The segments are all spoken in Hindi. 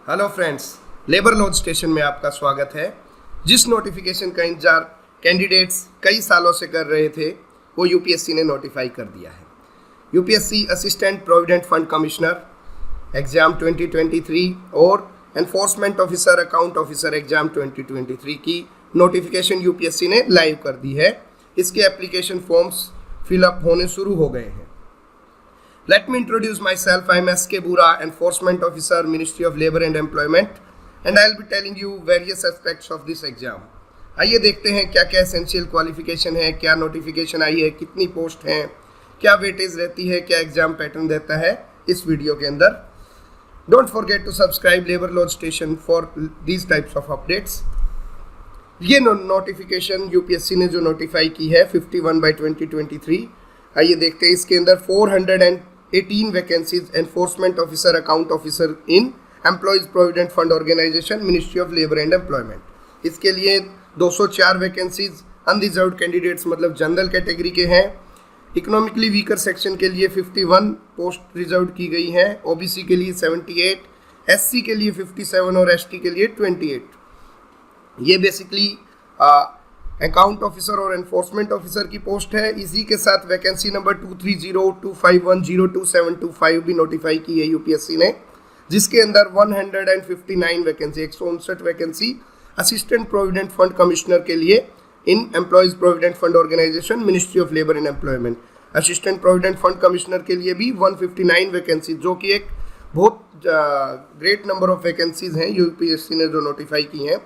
Hello friends, labour laws station में आपका स्वागत है। जिस नोटिफिकेशन का इंतजार कैंडिडेट्स कई सालों से कर रहे थे वो यूपीएससी ने नोटिफाई कर दिया है। UPSC assistant provident fund commissioner exam 2023 और enforcement officer account officer exam 2023 की नोटिफिकेशन यूपीएससी ने लाइव कर दी है। इसके एप्लीकेशन फॉर्म्स फिलअप होने शुरू हो गए हैं। Let me introduce myself. I am S.K. Bura, Enforcement Officer, Ministry of Labour and Employment, and I'll be telling you various aspects of this exam. आइए देखते हैं क्या क्या एसेंशियल क्वालिफिकेशन है, क्या नोटिफिकेशन आई है, कितनी पोस्ट हैं, क्या वेटेज रहती है, क्या एग्जाम पैटर्न रहता है इस वीडियो के अंदर। Don't forget to subscribe labour laws station for these types of updates. ये नोटिफिकेशन यूपीएससी ने जो नोटिफाई की है 51/2023। आइए देखते हैं इसके अंदर 418 vacancies enforcement officer account officer in employees provident fund organisation ministry of labour and employment. इसके लिए 204 वैकेंसीज अनरिजर्व्ड कैंडिडेट्स मतलब जनरल कैटेगरी के हैं। इकोनॉमिकली वीकर सेक्शन के लिए 51 पोस्ट रिजर्व की गई हैं, ओबीसी के लिए 78, एससी के लिए 57 और एसटी के लिए 28। ये बेसिकली अकाउंट ऑफिसर और एनफोर्समेंट ऑफिसर की पोस्ट है। इसी के साथ वैकेंसी नंबर 23025102725 भी नोटिफाई की है यूपीएससी ने, जिसके अंदर 159 vacancy 159 vacancy assistant provident fund commissioner के लिए in employees provident fund organisation ministry of labour and employment. Assistant provident fund commissioner के लिए भी 159 वैकेंसी, जो कि एक बहुत ग्रेट नंबर ऑफ वैकेंसीज हैं यूपीएससी ने जो नोटिफाई की हैं।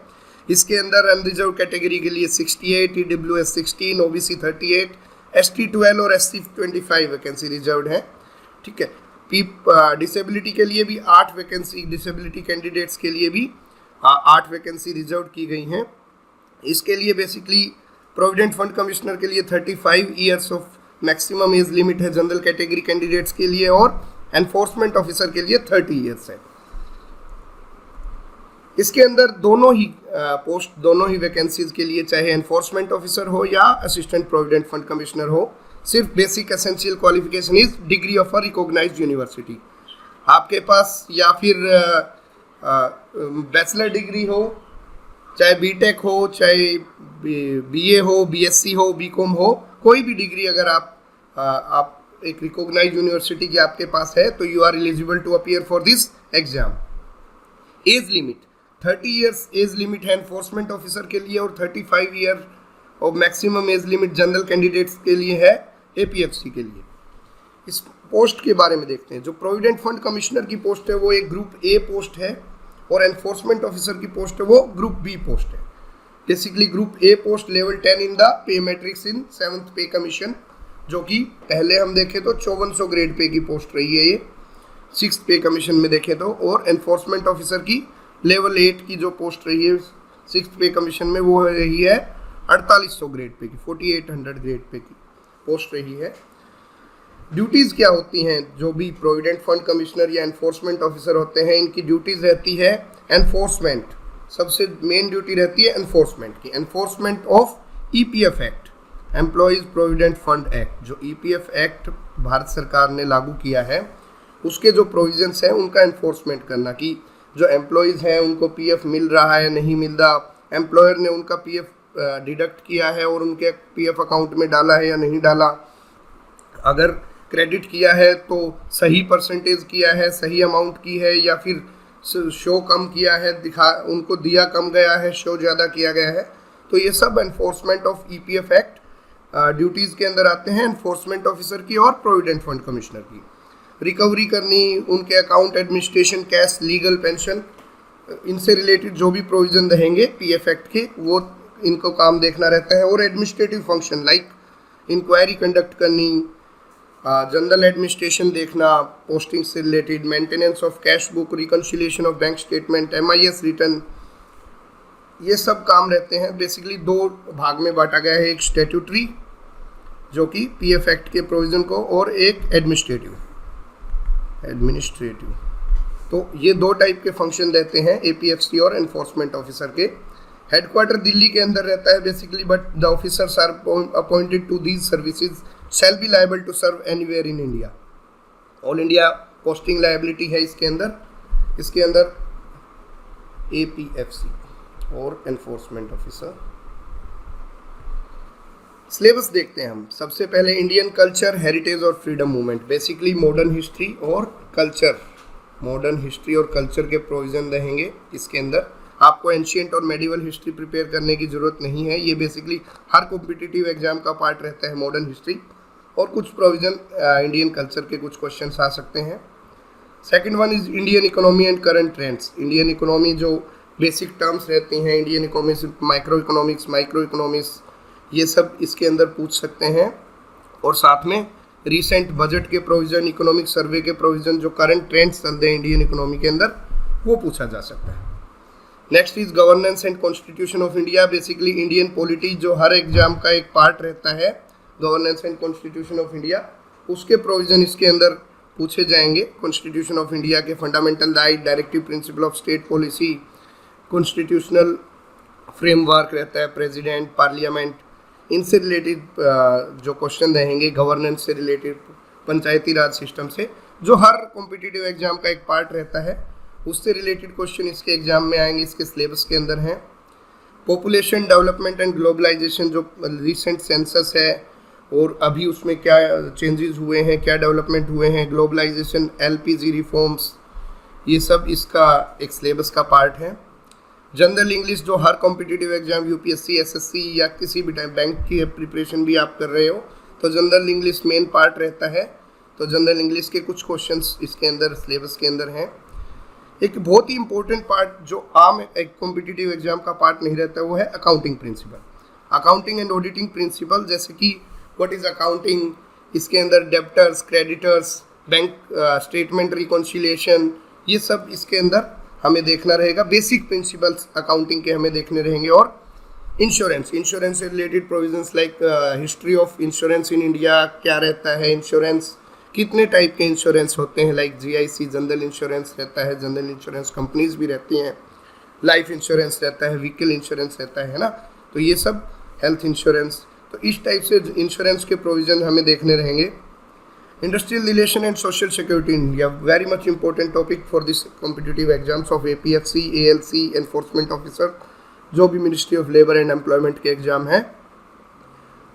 इसके अंदर अनरिजर्व कैटेगरी के लिए 68, ईडब्ल्यूएस 16, ओबीसी 38, एसटी 12 और एससी 25 वैकेंसी रिजर्व्ड है। ठीक है। डिसेबिलिटी के लिए भी 8 वैकेंसी, डिसेबिलिटी कैंडिडेट्स के लिए भी 8 वैकेंसी रिजर्व की गई हैं। इसके लिए बेसिकली प्रोविडेंट फंड कमिश्नर के लिए 35 years of maximum age limit है जनरल कैटेगरी कैंडिडेट्स के लिए, और एनफोर्समेंट ऑफिसर के लिए 30 ईयर्स है। इसके अंदर दोनों ही वैकेंसीज के लिए, चाहे एनफोर्समेंट ऑफिसर हो या असिस्टेंट प्रोविडेंट फंड कमिश्नर हो, सिर्फ basic essential qualification is degree of a recognised university. आपके पास या फिर बैचलर डिग्री हो, चाहे बीटेक हो, चाहे बीए हो, बीएससी हो, बीकॉम हो, कोई भी डिग्री अगर आप एक रिकॉग्नाइज्ड यूनिवर्सिटी की आपके पास है तो you are eligible to appear for this exam. Age limit 30 years age limit है एनफोर्समेंट ऑफिसर के लिए, और 35 ईयर और maximum age limit general candidates के लिए है एपीएफसी के लिए। इस पोस्ट के बारे में देखते हैं। जो प्रोविडेंट फंड कमिश्नर की पोस्ट है वो एक ग्रुप ए पोस्ट है, और एनफोर्समेंट ऑफिसर की पोस्ट है वो ग्रुप बी पोस्ट है। Basically group A post level 10 in the pay matrix in 7th पे कमीशन, जो कि पहले हम देखें तो 5400 ग्रेड पे की पोस्ट रही है ये 6th पे कमीशन में देखें तो। और एनफोर्समेंट ऑफिसर की लेवल 8 की जो पोस्ट रही है 6th पे कमीशन में वो रही है 4800 ग्रेड पे की, 4800 ग्रेड पे की पोस्ट रही है। ड्यूटीज़ क्या होती हैं? जो भी प्रोविडेंट फंड कमिश्नर या एनफोर्समेंट ऑफिसर होते हैं, इनकी ड्यूटीज़ रहती है एनफोर्समेंट। सबसे मेन ड्यूटी रहती है एनफोर्समेंट की, enforcement of EPF act, employees provident fund act. जो ईपीएफ एक्ट भारत सरकार ने लागू किया है, उसके जो प्रोविजंस हैं उनका एनफोर्समेंट करना, कि जो एम्प्लॉयज़ हैं उनको पीएफ मिल रहा है नहीं मिल रहा, एम्प्लॉयर ने उनका पीएफ डिडक्ट किया है और उनके पीएफ अकाउंट में डाला है या नहीं डाला, अगर क्रेडिट किया है तो सही परसेंटेज किया है, सही अमाउंट की है, या फिर शो कम किया है, उनको दिया कम गया है, शो ज़्यादा किया गया है। तो ये सब enforcement of EPF act duties के अंदर आते हैं एनफोर्समेंट ऑफिसर की और प्रोविडेंट फंड कमिश्नर की। रिकवरी करनी, उनके account administration, cash, legal, pension, इनसे रिलेटेड जो भी प्रोविज़न रहेंगे पीएफ एक्ट के, वो इनको काम देखना रहता है। और administrative function like inquiry conduct करनी, जनरल एडमिनिस्ट्रेशन देखना, पोस्टिंग से related, maintenance of cash book, reconciliation of bank statement, MIS return, ये सब काम रहते हैं। बेसिकली 2 भाग में बांटा गया है, एक स्टैट्यूटरी जो कि पीएफ एक्ट के प्रोविज़न को, और एक एडमिनिस्ट्रेटिव। तो ये 2 टाइप के फंक्शन रहते हैं एपीएफसी और एनफोर्समेंट ऑफिसर के। हेडक्वार्टर दिल्ली के अंदर रहता है basically, but the officers are appointed to these services shall be liable to serve anywhere in India. All India posting liability है इसके अंदर। APFC और एनफोर्समेंट ऑफिसर। सिलेबस देखते हैं हम। सबसे पहले इंडियन कल्चर, हेरिटेज और freedom movement, basically modern history और कल्चर, मॉडर्न हिस्ट्री और कल्चर के प्रोविज़न रहेंगे इसके अंदर। आपको एंशिएंट और मेडिवल हिस्ट्री प्रिपेयर करने की ज़रूरत नहीं है, ये बेसिकली हर कॉम्पिटिटिव एग्जाम का पार्ट रहता है मॉडर्न हिस्ट्री, और कुछ प्रोविज़न इंडियन कल्चर के कुछ क्वेश्चंस आ सकते हैं। Second one is Indian economy and current trends. Indian economy जो बेसिक टर्म्स रहती हैं, इंडियन इकोनॉमिक्स, माइक्रो इकोनॉमिक्स, ये सब इसके अंदर पूछ सकते हैं। और साथ में रीसेंट बजट के प्रोविज़न, इकोनॉमिक सर्वे के प्रोविज़न, जो करंट ट्रेंड्स चल रहे हैं इंडियन इकोनॉमी के अंदर, वो पूछा जा सकता है। Next is governance and constitution of India, basically Indian polity जो हर एग्जाम का एक पार्ट रहता है, governance and constitution of India, उसके प्रोविज़न इसके अंदर पूछे जाएंगे। कॉन्स्टिट्यूशन ऑफ इंडिया के fundamental right, directive principle of state policy, constitutional framework रहता है, प्रेसिडेंट, पार्लियामेंट, इनसे रिलेटेड जो क्वेश्चन रहेंगे, गवर्नेंस से रिलेटेड, पंचायती राज सिस्टम से, जो हर कॉम्पिटिटिव एग्जाम का एक पार्ट रहता है, उससे रिलेटेड क्वेश्चन इसके एग्जाम में आएंगे, इसके सिलेबस के अंदर हैं। पॉपुलेशन डेवलपमेंट एंड ग्लोबलाइजेशन, जो रिसेंट सेंसस है और अभी उसमें क्या चेंजेस हुए हैं, क्या डेवलपमेंट हुए हैं, ग्लोबलाइजेशन, LPG रिफॉर्म्स, ये सब इसका एक सिलेबस का पार्ट है। जनरल इंग्लिश, जो हर कॉम्पिटिटिव एग्जाम UPSC, SSC या किसी भी टाइम बैंक की प्रिपरेशन भी आप कर रहे हो तो जनरल इंग्लिश मेन पार्ट रहता है, तो जनरल इंग्लिश के कुछ क्वेश्चंस इसके अंदर सिलेबस के अंदर हैं। एक बहुत ही इंपॉर्टेंट पार्ट जो आम एक कॉम्पिटिटिव एग्जाम का पार्ट नहीं रहता, वो है accounting principle, accounting and auditing principle, जैसे कि व्हाट इज अकाउंटिंग, इसके अंदर debtors, creditors, bank statement reconciliation, ये सब इसके अंदर हमें देखना रहेगा। बेसिक प्रिंसिपल्स अकाउंटिंग के हमें देखने रहेंगे। और इंश्योरेंस से related provisions like history of insurance in India, क्या रहता है इंश्योरेंस, कितने टाइप के इंश्योरेंस होते हैं, लाइक GIC जनरल इंश्योरेंस रहता है, जनरल इंश्योरेंस कंपनीज भी रहती हैं, लाइफ इंश्योरेंस रहता है, व्हीकल इंश्योरेंस रहता है ना, तो ये सब, हेल्थ इंश्योरेंस, तो इस टाइप से इंश्योरेंस के प्रोविज़न हमें देखने रहेंगे। Industrial relation and social security in India, very much important topic for this competitive exams of APFC, ALC, enforcement officer, जो भी ministry of labour and employment के एग्जाम हैं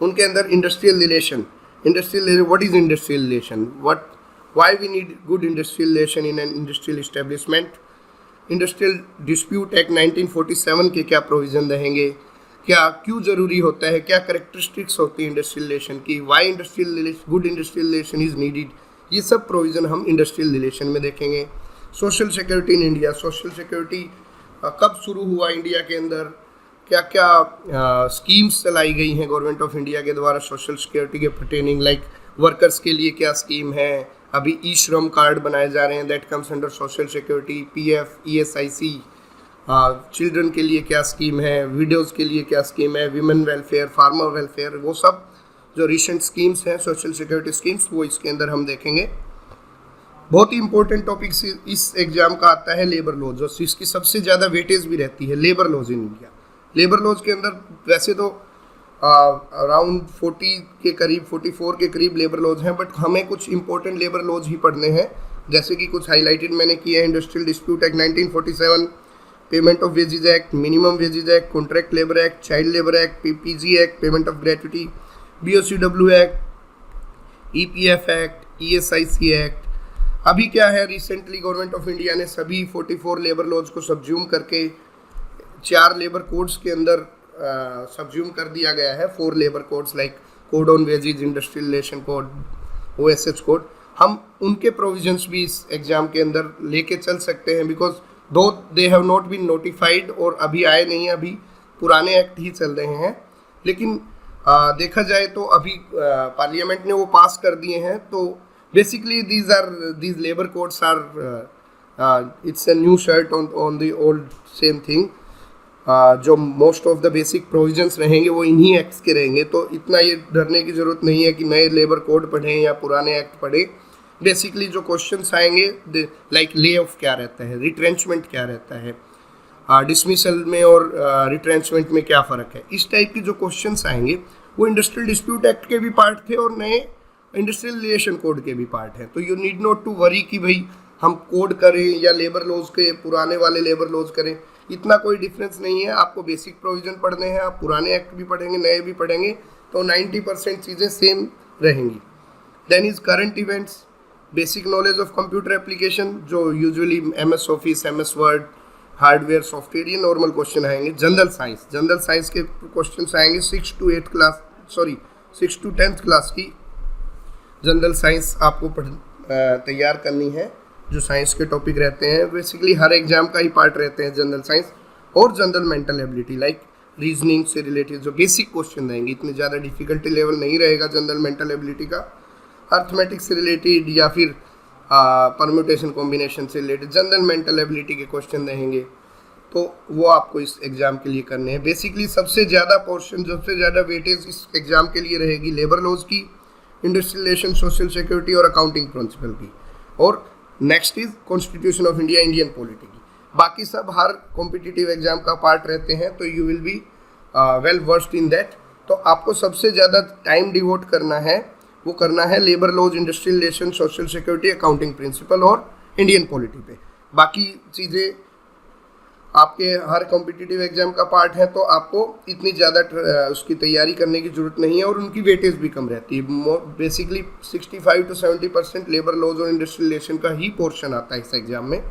उनके अंदर industrial relation, what is industrial relation, why we need good industrial relation in an industrial establishment, industrial dispute act 1947 के क्या प्रोविज़न रहेंगे, क्या क्यों ज़रूरी होता है, क्या करेक्टरिस्टिक्स होती है इंडस्ट्रियल रिलेशन की, why good industrial relation is needed, ये सब प्रोविज़न हम इंडस्ट्रियल रिलेशन में देखेंगे। Social security in India, social security कब शुरू हुआ इंडिया के अंदर, क्या क्या स्कीम्स चलाई गई हैं गवर्नमेंट ऑफ इंडिया के द्वारा सोशल सिक्योरिटी के पर्टेनिंग, लाइक वर्कर्स के लिए क्या स्कीम है, अभी ई-श्रम कार्ड बनाए जा रहे हैं, that comes under social security, PF, ESIC, children के लिए क्या स्कीम है, विडोज़ के लिए क्या स्कीम है, विमेन वेलफेयर, फार्मर वेलफेयर, वो सब जो रिसेंट स्कीम्स हैं सोशल सिक्योरिटी स्कीम्स, वो इसके अंदर हम देखेंगे। बहुत ही इंपॉर्टेंट टॉपिक इस एग्जाम का आता है लेबर लॉज, जो इसकी सबसे ज़्यादा वेटेज भी रहती है, labour laws in India. Labour laws के अंदर वैसे तो अराउंड 40 के करीब, 44 के करीब लेबर लॉज हैं, बट हमें कुछ इंपॉर्टेंट लेबर लॉज ही पढ़ने हैं, जैसे कि कुछ हाईलाइटेड मैंने किए हैं। Industrial dispute act 1947, payment of wages act, minimum wages act, contract labour act, child labour act, PPG act, payment of gratuity, BOCW act, EPF act, ESIC act. अभी क्या है, रिसेंटली गवर्नमेंट ऑफ इंडिया ने सभी 44 लेबर लॉज को सबज्यूम करके 4 लेबर कोड्स के अंदर सबज्यूम कर दिया गया है। 4 labour codes like code on wages, industrial relation code, OSH code, हम उनके प्रोविजंस भी इस एग्जाम के अंदर लेके चल सकते हैं, because though they have not been notified और अभी आए नहीं, अभी पुराने एक्ट ही चल रहे हैं, लेकिन देखा जाए तो अभी पार्लियामेंट ने वो पास कर दिए हैं। तो basically these labor codes are it's a new shirt on the old same thing। जो most of the basic provisions रहेंगे वो इन्हीं एक्ट्स के रहेंगे, तो इतना ये डरने की ज़रूरत नहीं है कि नए लेबर कोड पढ़ें या पुराने एक्ट पढ़ें। बेसिकली जो क्वेश्चंस आएंगे, लाइक ले ऑफ क्या रहता है, रिट्रेंचमेंट क्या रहता है, डिसमिसल में और रिट्रेंचमेंट में क्या फ़र्क है, इस टाइप के जो क्वेश्चंस आएंगे वो इंडस्ट्रियल डिस्प्यूट एक्ट के भी पार्ट थे और नए इंडस्ट्रियल रिलेशन कोड के भी पार्ट हैं। तो you need not to worry कि भाई हम कोड करें या लेबर लॉज के पुराने वाले लेबर लॉज करें, इतना कोई डिफरेंस नहीं है। आपको बेसिक प्रोविजन पढ़ने हैं, आप पुराने एक्ट भी पढ़ेंगे, नए भी पढ़ेंगे, तो 90% चीज़ें सेम रहेंगी। Then is current events, basic knowledge of computer application, जो usually MS office, MS word, hardware, software, ये नॉर्मल क्वेश्चन आएंगे। जनरल साइंस के क्वेश्चन आएंगे 6 to 10th क्लास की जनरल साइंस आपको तैयार करनी है। जो साइंस के टॉपिक रहते हैं बेसिकली हर एग्जाम का ही पार्ट रहते हैं जनरल साइंस, और general mental ability like reasoning से रिलेटेड जो बेसिक क्वेश्चन रहेंगे, इतने ज़्यादा डिफिकल्टी लेवल नहीं रहेगा जनरल मेंटल एबिलिटी का। अर्थमेटिक से रिलेटेड या फिर परम्यूटेशन कॉम्बिनेशन से रिलेटेड जनरल मेंटल एबिलिटी के क्वेश्चन रहेंगे, तो वो आपको इस एग्ज़ाम के लिए करने हैं। बेसिकली सबसे ज़्यादा पोर्शन, सबसे ज़्यादा वेटेज इस एग्ज़ाम के लिए रहेगी लेबर लॉज की, इंडस्ट्रियल रिलेशन, सोशल सिक्योरिटी और अकाउंटिंग प्रिंसिपल की, और next is constitution of India, Indian polity की। बाकी सब हर कॉम्पिटिटिव एग्जाम का पार्ट रहते हैं, तो you will be well versed in that. तो आपको सबसे ज़्यादा टाइम डिवोट करना है, वो करना है labour laws, industrial relation, social security, accounting principle और इंडियन पॉलिटी पे। बाकी चीज़ें आपके हर कॉम्पिटिटिव एग्जाम का पार्ट है, तो आपको इतनी ज़्यादा उसकी तैयारी करने की ज़रूरत नहीं है, और उनकी वेटेज भी कम रहती है। बेसिकली 65 to 70% लेबर लॉज और इंडस्ट्रियल रिलेशन का ही पोर्शन आता है इस एग्जाम में।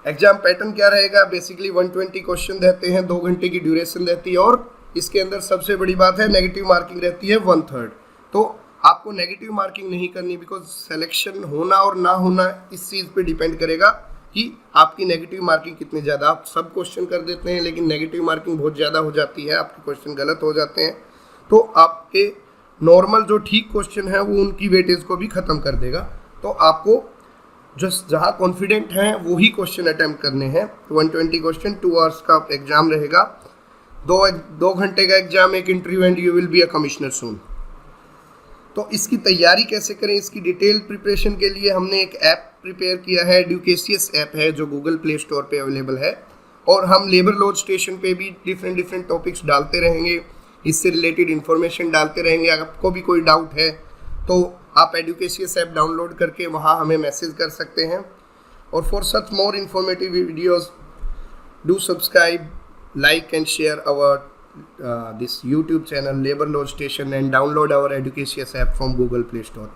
एग्जाम पैटर्न क्या रहेगा? बेसिकली 120 क्वेश्चन रहते हैं, 2 घंटे की ड्यूरेशन रहती है, और इसके अंदर सबसे बड़ी बात है नेगेटिव मार्किंग रहती है 1/3। तो आपको नेगेटिव मार्किंग नहीं करनी, बिकॉज सिलेक्शन होना और ना होना इस चीज़ पे डिपेंड करेगा कि आपकी नेगेटिव मार्किंग कितनी ज़्यादा। आप सब क्वेश्चन कर देते हैं लेकिन नेगेटिव मार्किंग बहुत ज़्यादा हो जाती है, आपके क्वेश्चन गलत हो जाते हैं, तो आपके नॉर्मल जो ठीक क्वेश्चन है वो उनकी वेटेज को भी ख़त्म कर देगा। तो आपको जस्ट जहाँ कॉन्फिडेंट हैं वही क्वेश्चन अटैम्प्ट करने हैं। 120 क्वेश्चन, 2 आवर्स का एग्जाम रहेगा, 2 घंटे का एग्जाम, एक interview, and you will be a commissioner soon. तो इसकी तैयारी कैसे करें, इसकी डिटेल प्रिपरेशन के लिए हमने एक ऐप प्रिपेयर किया है, एडुकेशियस ऐप है जो गूगल प्ले स्टोर पे अवेलेबल है, और हम लेबर लॉज स्टेशन पे भी डिफरेंट टॉपिक्स डालते रहेंगे, इससे रिलेटेड इन्फॉर्मेशन डालते रहेंगे। अगर आपको भी कोई डाउट है तो आप एडुकेशियस ऐप डाउनलोड करके वहाँ हमें मैसेज कर सकते हैं। और for such more informative videos do subscribe, like and share our this YouTube channel Labor Lodge Station, and download our Educacious app from Google Play Store.